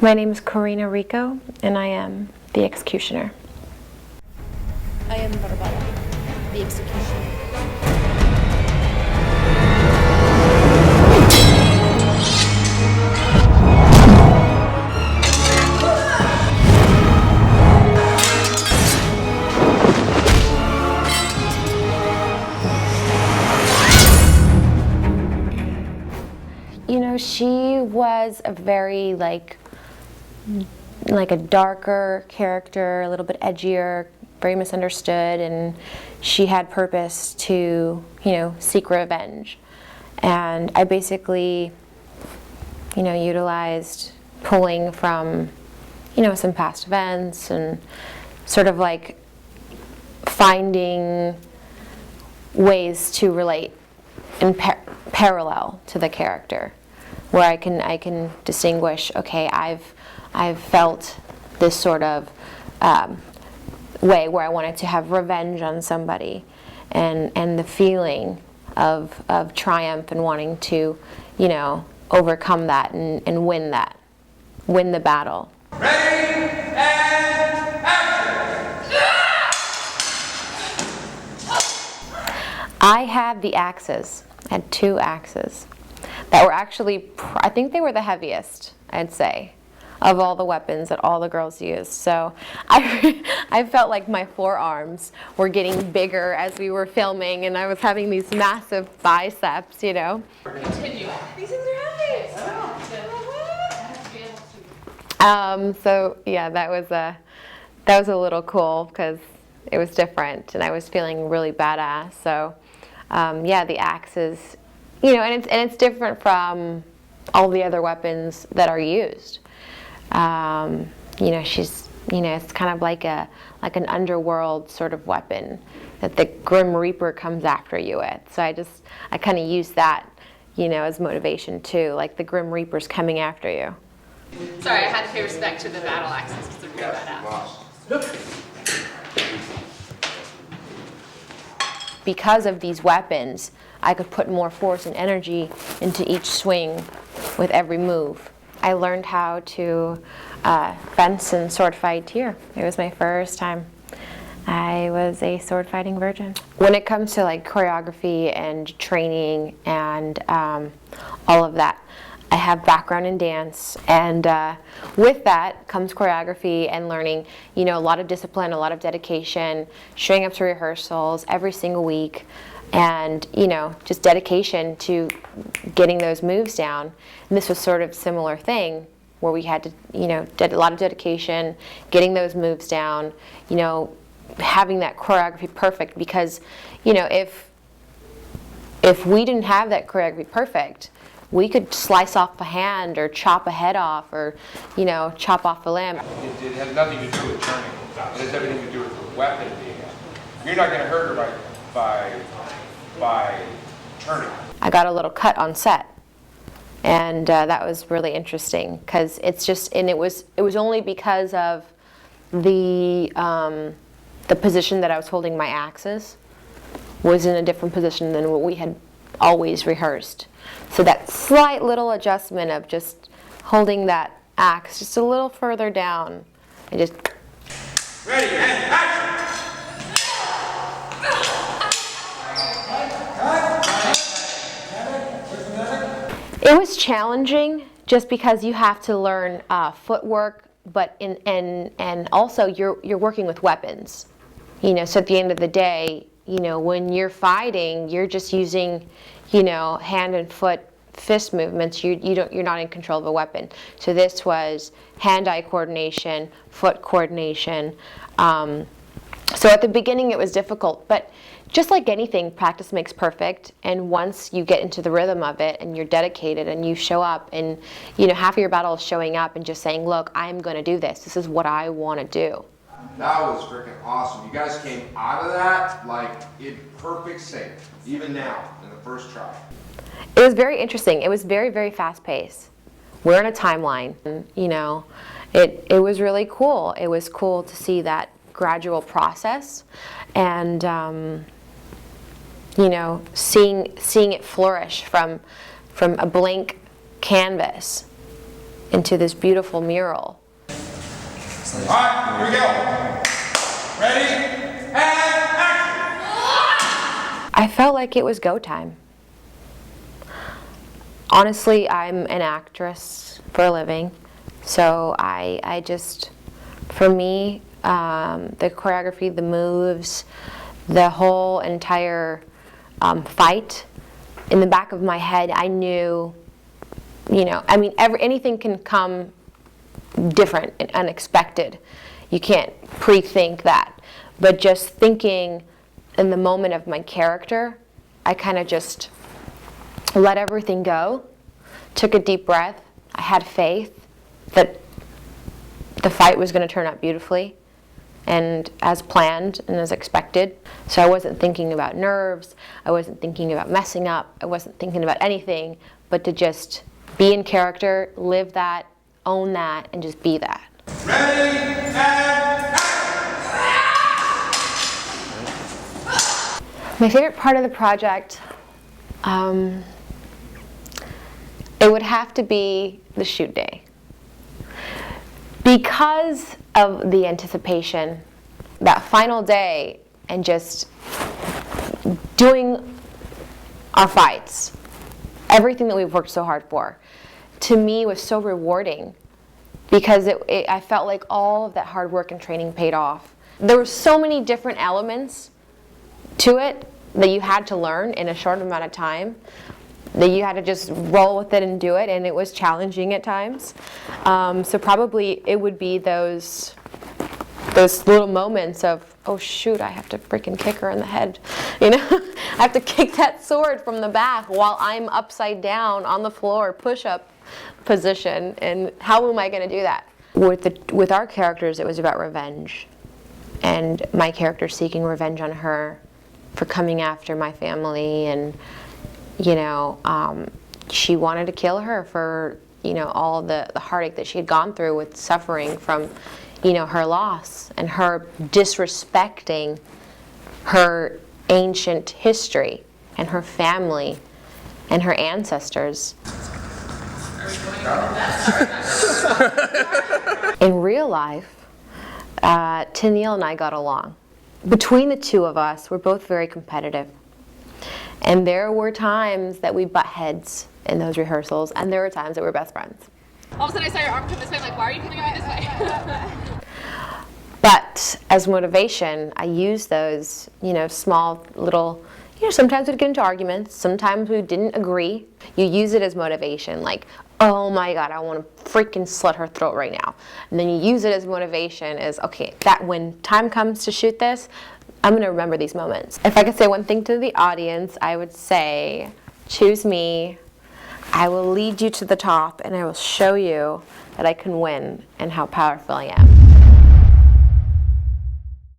My name is Korrina Rico, and I am the executioner. I am Barbara, the executioner. You know, she was a very like a darker character, a little bit edgier, very misunderstood, and she had purpose to, seek revenge. And I basically, utilized pulling from, some past events and sort of like finding ways to relate in parallel to the character, where I can distinguish. Okay, I've felt this sort of way where I wanted to have revenge on somebody, and the feeling of triumph and wanting to, overcome that and win the battle. Ready and action! I had the axes. I had 2 axes that were actually, I think they were the heaviest, I'd say, of all the weapons that all the girls used. So I felt like my forearms were getting bigger as we were filming, and I was having these massive biceps, Continue. These things are heavy. So yeah, that was a little cool because it was different, and I was feeling really badass. So yeah, the axes, and it's different from all the other weapons that are used. She's, it's kind of like an underworld sort of weapon that the Grim Reaper comes after you with. So I kind of use that, as motivation too, like the Grim Reaper's coming after you. Sorry, I had to pay respect to the battle axes because they're really badass. Because of these weapons, I could put more force and energy into each swing with every move. I learned how to fence and sword fight here. It was my first time. I was a sword fighting virgin. When it comes to like choreography and training and all of that, I have background in dance, and with that comes choreography and learning, a lot of discipline, a lot of dedication, showing up to rehearsals every single week, and just dedication to getting those moves down. And this was sort of a similar thing where we had to, did a lot of dedication, getting those moves down, having that choreography perfect, because if we didn't have that choreography perfect, we could slice off a hand or chop a head off or, chop off a limb. It has nothing to do with turning. It has everything to do with the weapon being it. You're not going to hurt her by turning. I got a little cut on set, and that was really interesting because it's just, and it was only because of the position that I was holding my axes was in a different position than what we had always rehearsed. So that slight little adjustment of just holding that axe just a little further down, I just... Ready and action! It was challenging just because you have to learn footwork, but and also you're working with weapons. So at the end of the day, when you're fighting, you're just using, hand and foot fist movements. You're not in control of a weapon. So this was hand-eye coordination, foot coordination. So at the beginning it was difficult, but just like anything, practice makes perfect. And once you get into the rhythm of it and you're dedicated and you show up, and half of your battle is showing up and just saying, look, I'm going to do this. This is what I want to do. That was freaking awesome. You guys came out of that like in perfect sync, even now in the first try. It was very interesting. It was very, very fast paced. We're in a timeline. And, it was really cool. It was cool to see that gradual process, and seeing it flourish from a blank canvas into this beautiful mural. All right, here we go. Ready? And action! I felt like it was go time. Honestly, I'm an actress for a living, so I just, for me, the choreography, the moves, the whole entire fight, in the back of my head, I knew, I mean, anything can come different and unexpected. You can't pre-think that. But just thinking in the moment of my character, I kind of just let everything go, took a deep breath. I had faith that the fight was going to turn out beautifully and as planned and as expected. So I wasn't thinking about nerves, I wasn't thinking about messing up, I wasn't thinking about anything but to just be in character, live that, own that, and just be that. Ready? And action! My favorite part of the project, it would have to be the shoot day. Because of the anticipation, that final day, and just doing our fights, everything that we've worked so hard for, to me was so rewarding because I felt like all of that hard work and training paid off. There were so many different elements to it that you had to learn in a short amount of time, that you had to just roll with it and do it, and it was challenging at times. So probably it would be those little moments of, oh shoot, I have to freaking kick her in the head. I have to kick that sword from the back while I'm upside down on the floor, push-up position, and how am I going to do that? With our characters, it was about revenge, and my character seeking revenge on her for coming after my family, and she wanted to kill her for all the heartache that she had gone through with suffering from her loss and her disrespecting her ancient history and her family and her ancestors. In real life, Tennille and I got along. Between the two of us, we're both very competitive. And there were times that we butt heads in those rehearsals, and there were times that we're best friends. All of a sudden I saw your arm come this way, I'm like, why are you coming at me this way? But as motivation, I use those, small little, sometimes we'd get into arguments, sometimes we didn't agree. You use it as motivation, like, oh my God, I want to freaking slit her throat right now. And then you use it as motivation as, okay, that when time comes to shoot this, I'm going to remember these moments. If I could say one thing to the audience, I would say, choose me. I will lead you to the top, and I will show you that I can win and how powerful I am.